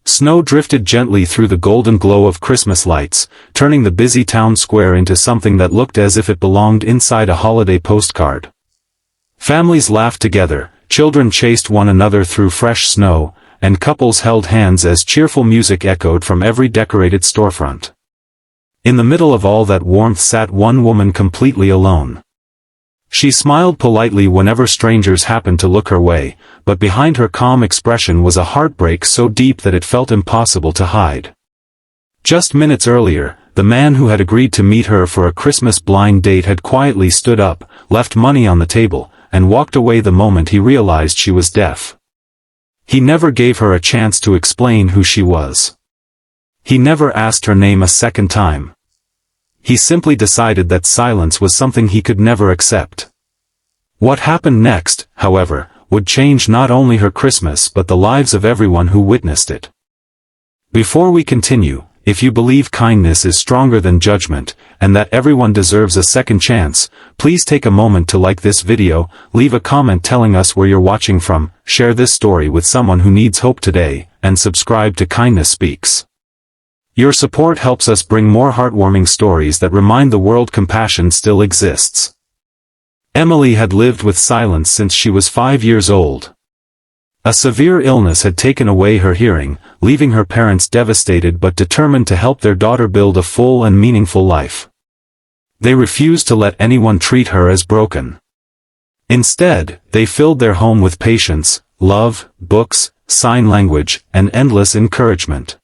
Snow drifted gently through the golden glow of Christmas lights, turning the busy town square into something that looked as if it belonged inside a holiday postcard. Families laughed together, children chased one another through fresh snow, and couples held hands as cheerful music echoed from every decorated storefront. In the middle of all that warmth sat one woman completely alone. She smiled politely whenever strangers happened to look her way, but behind her calm expression was a heartbreak so deep that it felt impossible to hide. Just minutes earlier, the man who had agreed to meet her for a Christmas blind date had quietly stood up, left money on the table, and walked away the moment he realized she was deaf. He never gave her a chance to explain who she was. He never asked her name a second time. He simply decided that silence was something he could never accept. What happened next, however, would change not only her Christmas but the lives of everyone who witnessed it. Before we continue, if you believe kindness is stronger than judgment, and that everyone deserves a second chance, please take a moment to like this video, leave a comment telling us where you're watching from, share this story with someone who needs hope today, and subscribe to Kindness Speaks. Your support helps us bring more heartwarming stories that remind the world compassion still exists. Emily had lived with silence since she was 5 years old. A severe illness had taken away her hearing, leaving her parents devastated but determined to help their daughter build a full and meaningful life. They refused to let anyone treat her as broken. Instead, they filled their home with patience, love, books, sign language, and endless encouragement.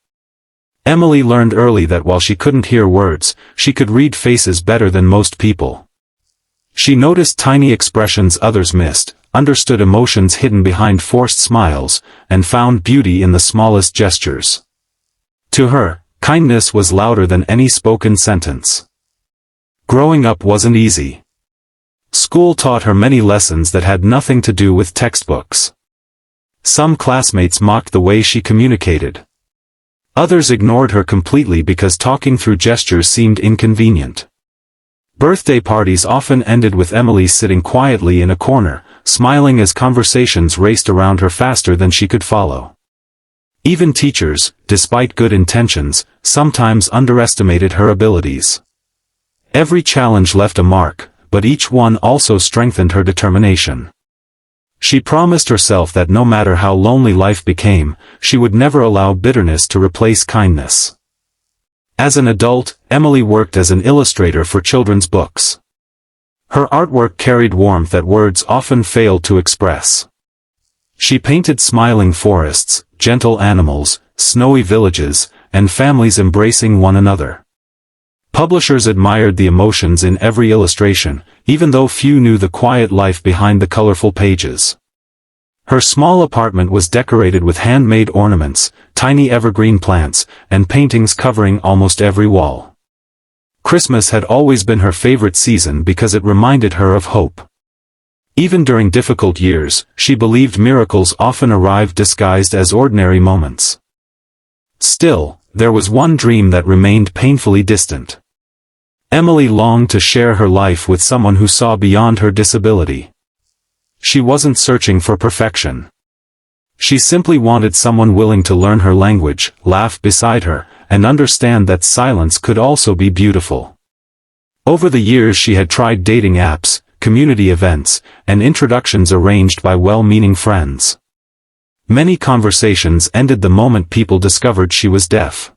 Emily learned early that while she couldn't hear words, she could read faces better than most people. She noticed tiny expressions others missed, understood emotions hidden behind forced smiles, and found beauty in the smallest gestures. To her, kindness was louder than any spoken sentence. Growing up wasn't easy. School taught her many lessons that had nothing to do with textbooks. Some classmates mocked the way she communicated. Others ignored her completely because talking through gestures seemed inconvenient. Birthday parties often ended with Emily sitting quietly in a corner, smiling as conversations raced around her faster than she could follow. Even teachers, despite good intentions, sometimes underestimated her abilities. Every challenge left a mark, but each one also strengthened her determination. She promised herself that no matter how lonely life became, she would never allow bitterness to replace kindness. As an adult, Emily worked as an illustrator for children's books. Her artwork carried warmth that words often failed to express. She painted smiling forests, gentle animals, snowy villages, and families embracing one another. Publishers admired the emotions in every illustration, even though few knew the quiet life behind the colorful pages. Her small apartment was decorated with handmade ornaments, tiny evergreen plants, and paintings covering almost every wall. Christmas had always been her favorite season because it reminded her of hope. Even during difficult years, she believed miracles often arrived disguised as ordinary moments. Still, there was one dream that remained painfully distant. Emily longed to share her life with someone who saw beyond her disability. She wasn't searching for perfection. She simply wanted someone willing to learn her language, laugh beside her, and understand that silence could also be beautiful. Over the years she had tried dating apps, community events, and introductions arranged by well-meaning friends. Many conversations ended the moment people discovered she was deaf.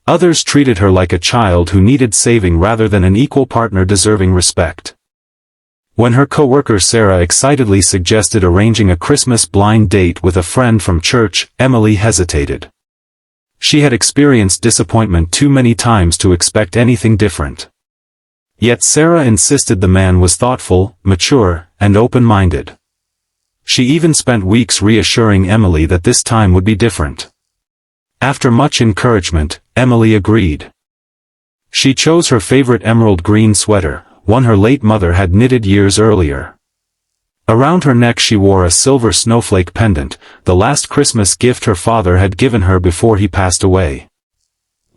Others treated her like a child who needed saving rather than an equal partner deserving respect. When her coworker Sarah excitedly suggested arranging a Christmas blind date with a friend from church, Emily hesitated. She had experienced disappointment too many times to expect anything different. Yet Sarah insisted the man was thoughtful, mature, and open-minded. She even spent weeks reassuring Emily that this time would be different. After much encouragement, Emily agreed. She chose her favorite emerald green sweater, one her late mother had knitted years earlier. Around her neck she wore a silver snowflake pendant, the last Christmas gift her father had given her before he passed away.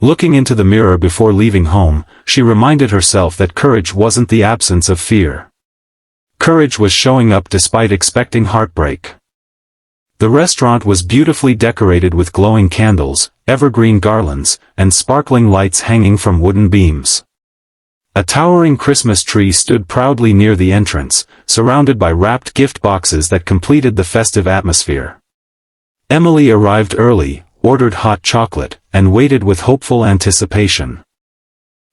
Looking into the mirror before leaving home, she reminded herself that courage wasn't the absence of fear. Courage was showing up despite expecting heartbreak. The restaurant was beautifully decorated with glowing candles, evergreen garlands, and sparkling lights hanging from wooden beams. A towering Christmas tree stood proudly near the entrance, surrounded by wrapped gift boxes that completed the festive atmosphere. Emily arrived early, ordered hot chocolate, and waited with hopeful anticipation.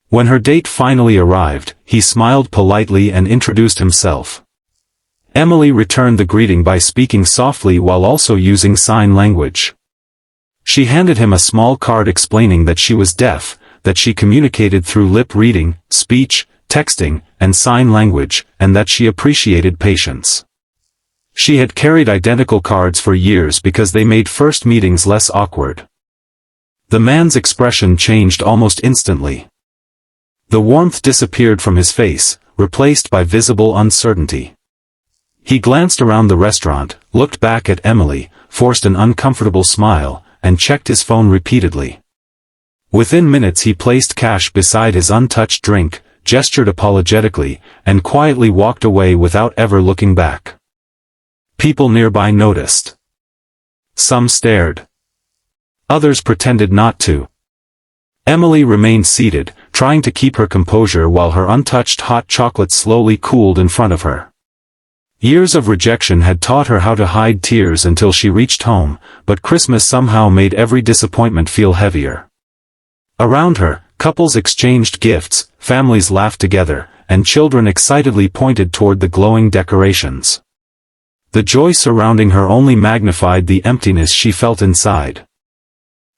When her date finally arrived, he smiled politely and introduced himself. Emily returned the greeting by speaking softly while also using sign language. She handed him a small card explaining that she was deaf, that she communicated through lip reading, speech, texting, and sign language, and that she appreciated patience. She had carried identical cards for years because they made first meetings less awkward. The man's expression changed almost instantly. The warmth disappeared from his face, replaced by visible uncertainty. He glanced around the restaurant, looked back at Emily, forced an uncomfortable smile, and checked his phone repeatedly. Within minutes he placed cash beside his untouched drink, gestured apologetically, and quietly walked away without ever looking back. People nearby noticed. Some stared. Others pretended not to. Emily remained seated, trying to keep her composure while her untouched hot chocolate slowly cooled in front of her. Years of rejection had taught her how to hide tears until she reached home, but Christmas somehow made every disappointment feel heavier. Around her, couples exchanged gifts, families laughed together, and children excitedly pointed toward the glowing decorations. The joy surrounding her only magnified the emptiness she felt inside.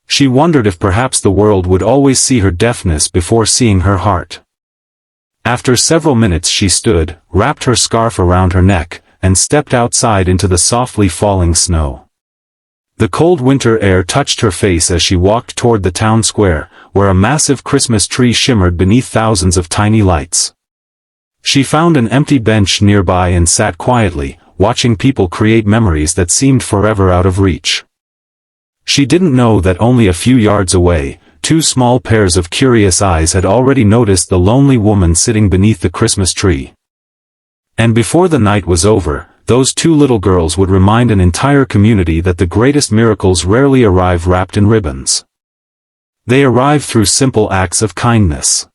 She wondered if perhaps the world would always see her deafness before seeing her heart. After several minutes she stood, wrapped her scarf around her neck, and stepped outside into the softly falling snow. The cold winter air touched her face as she walked toward the town square, where a massive Christmas tree shimmered beneath thousands of tiny lights. She found an empty bench nearby and sat quietly, watching people create memories that seemed forever out of reach. She didn't know that only a few yards away, two small pairs of curious eyes had already noticed the lonely woman sitting beneath the Christmas tree. And before the night was over, those two little girls would remind an entire community that the greatest miracles rarely arrive wrapped in ribbons. They arrive through simple acts of kindness.